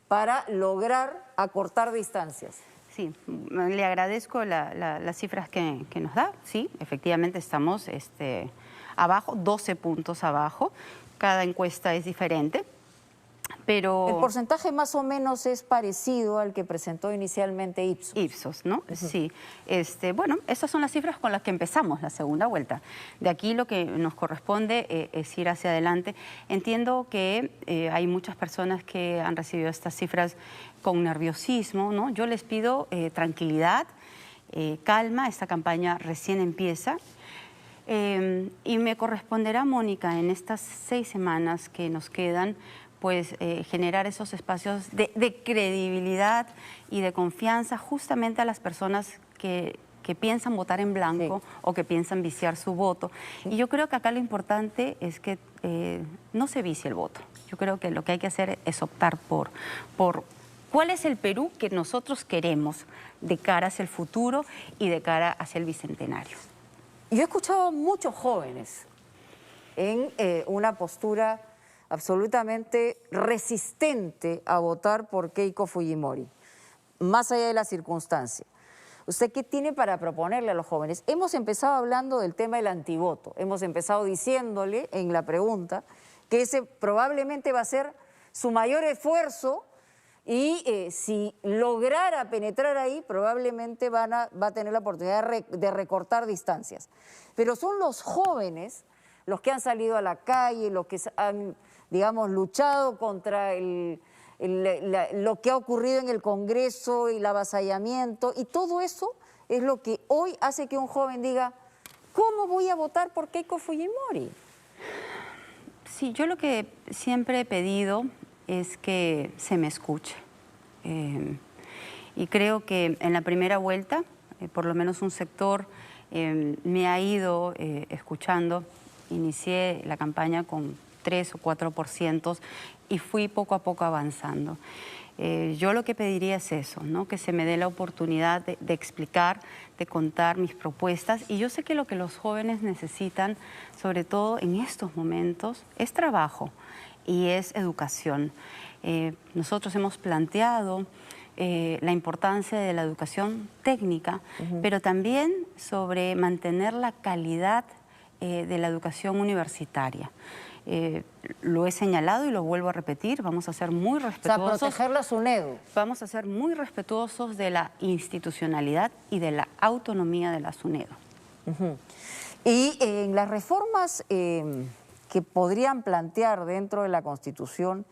para lograr acortar distancias. Sí, le agradezco las cifras que nos da. Sí, efectivamente estamos abajo, 12 puntos abajo. Cada encuesta es diferente, pero... El porcentaje más o menos es parecido al que presentó inicialmente Ipsos. Ipsos, ¿no? Sí. Bueno, estas son las cifras con las que empezamos la segunda vuelta. De aquí lo que nos corresponde es ir hacia adelante. Entiendo que hay muchas personas que han recibido estas cifras con nerviosismo, ¿no? Yo les pido tranquilidad, calma. Esta campaña recién empieza. Y me corresponderá, Mónica, en estas 6 semanas que nos quedan, pues generar esos espacios de credibilidad y de confianza justamente a las personas que piensan votar en blanco, sí, o que piensan viciar su voto. Sí. Y yo creo que acá lo importante es que no se vicie el voto. Yo creo que lo que hay que hacer es optar por cuál es el Perú que nosotros queremos de cara hacia el futuro y de cara hacia el Bicentenario. Yo he escuchado a muchos jóvenes en una postura absolutamente resistente a votar por Keiko Fujimori, más allá de la circunstancia. ¿Usted qué tiene para proponerle a los jóvenes? Hemos empezado hablando del tema del antivoto, hemos empezado diciéndole en la pregunta que ese probablemente va a ser su mayor esfuerzo y si lograra penetrar ahí, probablemente va a tener la oportunidad de recortar distancias. Pero son los jóvenes los que han salido a la calle, los que han, digamos, luchado contra lo que ha ocurrido en el Congreso y el avasallamiento, y todo eso es lo que hoy hace que un joven diga, ¿cómo voy a votar por Keiko Fujimori? Sí, yo lo que siempre he pedido es que se me escuche. Y creo que en la primera vuelta, por lo menos un sector me ha ido escuchando. Inicié la campaña con 3 o 4% y fui poco a poco avanzando. Yo lo que pediría es eso, ¿no? Que se me dé la oportunidad de explicar, de contar mis propuestas. Y yo sé que lo que los jóvenes necesitan, sobre todo en estos momentos, es trabajo y es educación. Nosotros hemos planteado la importancia de la educación técnica, pero también sobre mantener la calidad de la educación universitaria. Lo he señalado y lo vuelvo a repetir, vamos a ser muy respetuosos. O sea, proteger la SUNEDU. Vamos a ser muy respetuosos de la institucionalidad y de la autonomía de la SUNEDU. Y en las reformas que podrían plantear dentro de la Constitución,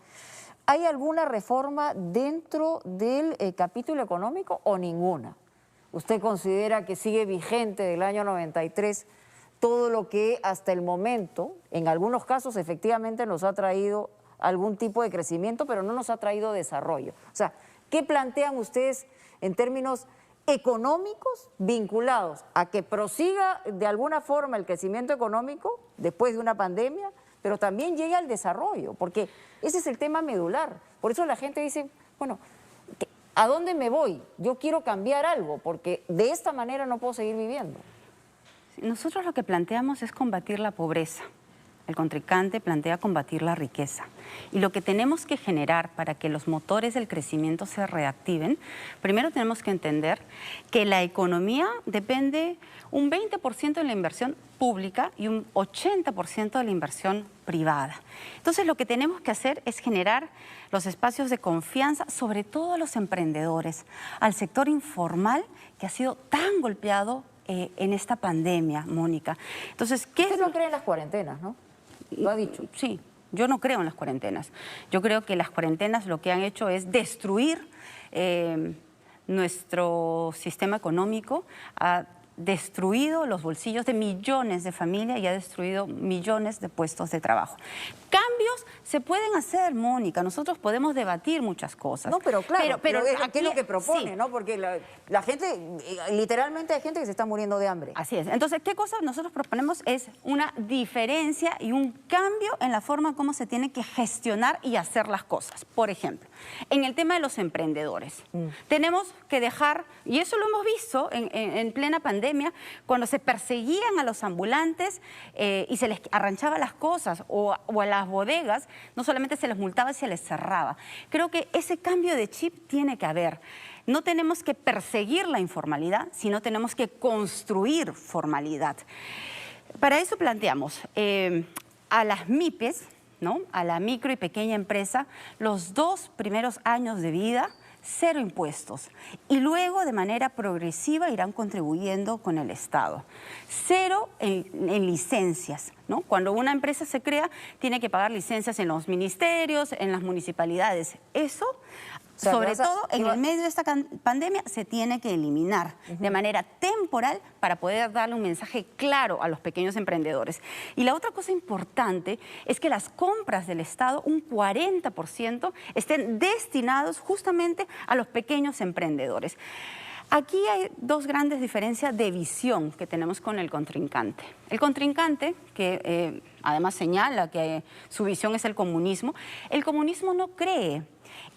¿hay alguna reforma dentro del capítulo económico o ninguna? ¿Usted considera que sigue vigente del año 93 todo lo que hasta el momento, en algunos casos efectivamente nos ha traído algún tipo de crecimiento, pero no nos ha traído desarrollo? O sea, ¿qué plantean ustedes en términos económicos vinculados a que prosiga de alguna forma el crecimiento económico después de una pandemia, pero también llegue al desarrollo? Porque ese es el tema medular. Por eso la gente dice, bueno, ¿a dónde me voy? Yo quiero cambiar algo, porque de esta manera no puedo seguir viviendo. Nosotros lo que planteamos es combatir la pobreza. El contrincante plantea combatir la riqueza. Y lo que tenemos que generar para que los motores del crecimiento se reactiven, primero tenemos que entender que la economía depende un 20% de la inversión pública y un 80% de la inversión privada. Entonces lo que tenemos que hacer es generar los espacios de confianza, sobre todo a los emprendedores, al sector informal que ha sido tan golpeado en esta pandemia, Mónica. Entonces, Usted no cree en las cuarentenas, ¿no? Lo ha dicho. Sí, yo no creo en las cuarentenas. Yo creo que las cuarentenas lo que han hecho es destruir nuestro sistema económico, ha destruido los bolsillos de millones de familias y ha destruido millones de puestos de trabajo. Cambios se pueden hacer, Mónica, nosotros podemos debatir muchas cosas. No, pero claro, pero aquí es lo que propone, sí, ¿no? Porque la gente, literalmente hay gente que se está muriendo de hambre. Así es. Entonces, ¿qué cosa nosotros proponemos? Es una diferencia y un cambio en la forma como se tiene que gestionar y hacer las cosas. Por ejemplo, en el tema de los emprendedores, tenemos que dejar, y eso lo hemos visto en plena pandemia, cuando se perseguían a los ambulantes y se les arranchaba las cosas o a las bodegas, no solamente se les multaba, se les cerraba. Creo que ese cambio de chip tiene que haber. No tenemos que perseguir la informalidad, sino tenemos que construir formalidad. Para eso planteamos a las MIPES, ¿no? A la micro y pequeña empresa, los 2 primeros años de vida, 0 impuestos. Y luego, de manera progresiva, irán contribuyendo con el Estado. 0 en licencias, ¿no? Cuando una empresa se crea, tiene que pagar licencias en los ministerios, en las municipalidades. Eso... sea, sobre todo en el medio de esta pandemia, se tiene que eliminar de manera temporal para poder darle un mensaje claro a los pequeños emprendedores. Y la otra cosa importante es que las compras del Estado, un 40%, estén destinados justamente a los pequeños emprendedores. Aquí hay dos grandes diferencias de visión que tenemos con el contrincante. El contrincante, que además señala que su visión es el comunismo no cree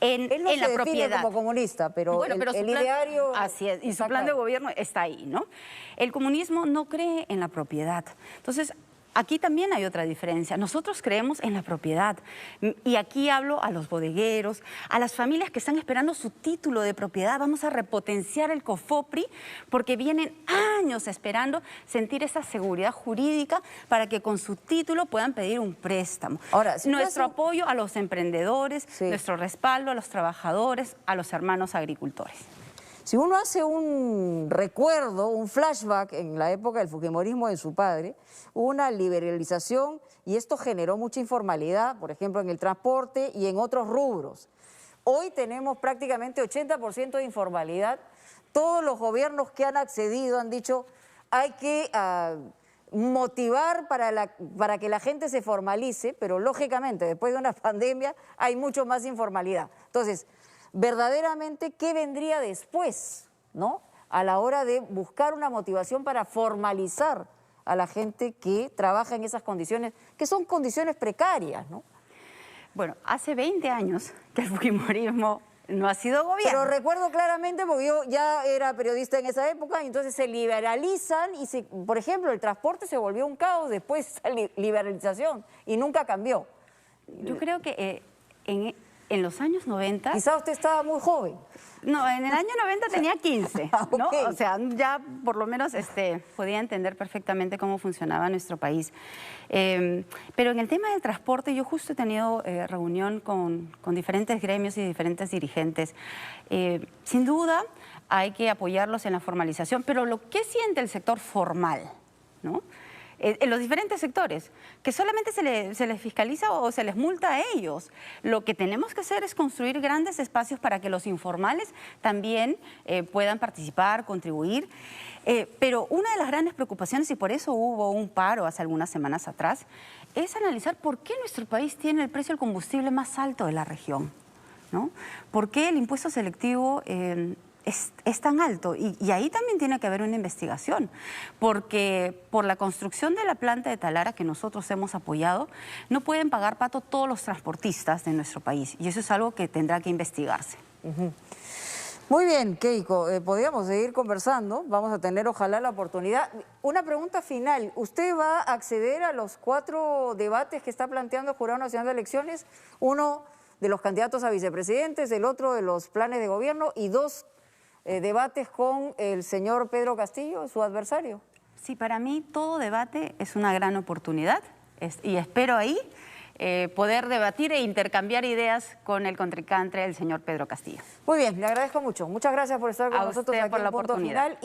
en la propiedad. Como comunista, pero bueno, el ideario... Así es, y su plan de gobierno está ahí, ¿no? El comunismo no cree en la propiedad. Entonces, aquí también hay otra diferencia. Nosotros creemos en la propiedad. Y aquí hablo a los bodegueros, a las familias que están esperando su título de propiedad. Vamos a repotenciar el COFOPRI porque vienen años esperando sentir esa seguridad jurídica para que con su título puedan pedir un préstamo. Ahora, nuestro apoyo a los emprendedores, sí, nuestro respaldo a los trabajadores, a los hermanos agricultores. Si uno hace un recuerdo, un flashback en la época del fujimorismo de su padre, hubo una liberalización y esto generó mucha informalidad, por ejemplo, en el transporte y en otros rubros. Hoy tenemos prácticamente 80% de informalidad. Todos los gobiernos que han accedido han dicho hay que motivar para que la gente se formalice, pero lógicamente después de una pandemia hay mucho más informalidad. Entonces, verdaderamente, ¿qué vendría después, ¿no? A la hora de buscar una motivación para formalizar a la gente que trabaja en esas condiciones, que son condiciones precarias, ¿no? Bueno, hace 20 años que el fujimorismo no ha sido gobierno. Pero recuerdo claramente, porque yo ya era periodista en esa época, y entonces se liberalizan y, por ejemplo, el transporte se volvió un caos después de esa liberalización y nunca cambió. Yo creo que en los años 90... Quizá usted estaba muy joven. No, en el año 90 tenía 15, ¿no? Okay. O sea, ya por lo menos podía entender perfectamente cómo funcionaba nuestro país. Pero en el tema del transporte, yo justo he tenido reunión con diferentes gremios y diferentes dirigentes. Sin duda, hay que apoyarlos en la formalización, pero lo que siente el sector formal, ¿no? En los diferentes sectores, que solamente se les fiscaliza o se les multa a ellos. Lo que tenemos que hacer es construir grandes espacios para que los informales también puedan participar, contribuir. Pero una de las grandes preocupaciones, y por eso hubo un paro hace algunas semanas atrás, es analizar por qué nuestro país tiene el precio del combustible más alto de la región, ¿no? ¿Por qué el impuesto selectivo es tan alto? Y ahí también tiene que haber una investigación, porque por la construcción de la planta de Talara que nosotros hemos apoyado, no pueden pagar pato todos los transportistas de nuestro país, y eso es algo que tendrá que investigarse. Muy bien, Keiko, podríamos seguir conversando, vamos a tener ojalá la oportunidad. Una pregunta final, ¿usted va a acceder a los 4 debates que está planteando el Jurado Nacional de Elecciones? Uno de los candidatos a vicepresidentes, el otro de los planes de gobierno y 2 debates con el señor Pedro Castillo, su adversario. Sí, para mí todo debate es una gran oportunidad y espero ahí poder debatir e intercambiar ideas con el contrincante, el señor Pedro Castillo. Muy bien, le agradezco mucho. Muchas gracias por estar con nosotros aquí en Punto Final.